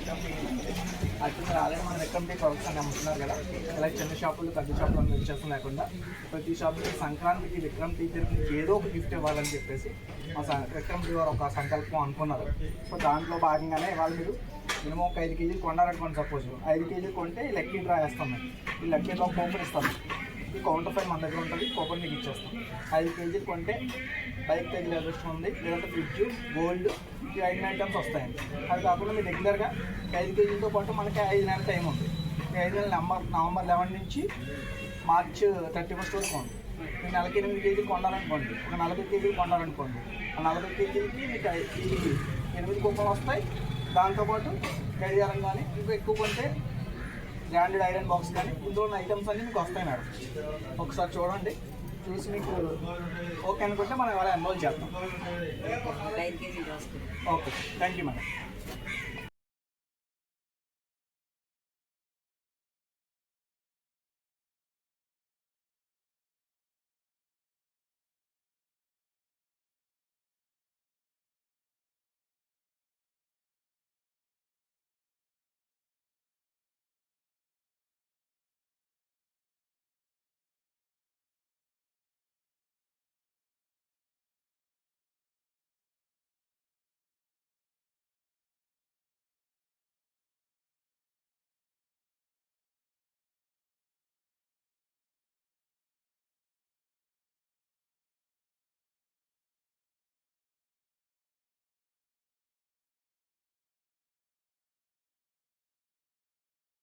అయితే మీరు ఆల్రెడీ మన రెక్కం టీ ప్రొడక్ట్స్ అని అమ్ముతున్నారు కదా, ఇలా చిన్న షాపులు పెద్ద షాపులు అని వ్యత్యాసం లేకుండా ప్రతి షాప్కి సంక్రాంతికి విక్రమ్ టీ తరఫున ఏదో ఒక గిఫ్ట్ ఇవ్వాలని చెప్పేసి మా విక్రమ్ టీ వారు ఒక సంకల్పం అనుకున్నారు. సో దాంట్లో భాగంగానే ఇవాళ మీరు మినిమం ఒక 5 కేజీలు కొన్నారనుకోండి. సపోజ్ 5 కేజీలు కొంటే ఈ లక్కీ డ్రా వేస్తాం. ఈ లక్కీ డ్రా కూపన్ ఇస్తాం. ఈ కౌంటర్ ఫైల్ మన దగ్గర ఉంటుంది, కూపన్ మీకు ఇచ్చేస్తాం. 5 కేజీలు కొంటే బైక్ తగిలి అదృష్టం ఉంది, లేదంటే ఫ్రిడ్జ్, గోల్డ్, ఈ 5 ఐటమ్స్ వస్తాయండి. అది కాకుండా మీరు రెగ్యులర్గా 5 కేజీలతో పాటు మనకి 5 నెలల టైం ఉంది. ఈ 5 నెలల నవంబర్ 11 నుంచి మార్చ్ 31 వరకు ఉంది. మీరు నెలకి 8 కేజీలు కొన్నారనుకోండి, ఒక 40 కేజీలు కొన్నారనుకోండి, ఆ 40 కేజీలకి మీకు ఈ 8 కూపన్లు వస్తాయి. దాంతోపాటు గడియారం కానీ ఇంకా ఎక్కువ కొంటే బ్రాండెడ్ ఐరన్ బాక్స్ కానీ ఇందులో ఉన్న ఐటమ్స్ అన్నీ మీకు వస్తాయి మేడం. ఒకసారి చూడండి, చూసి మీకు ఓకే అనుకుంటే మనం ఇవాళ ఎన్రోల్ చేద్దాం. Okay, thank you madam.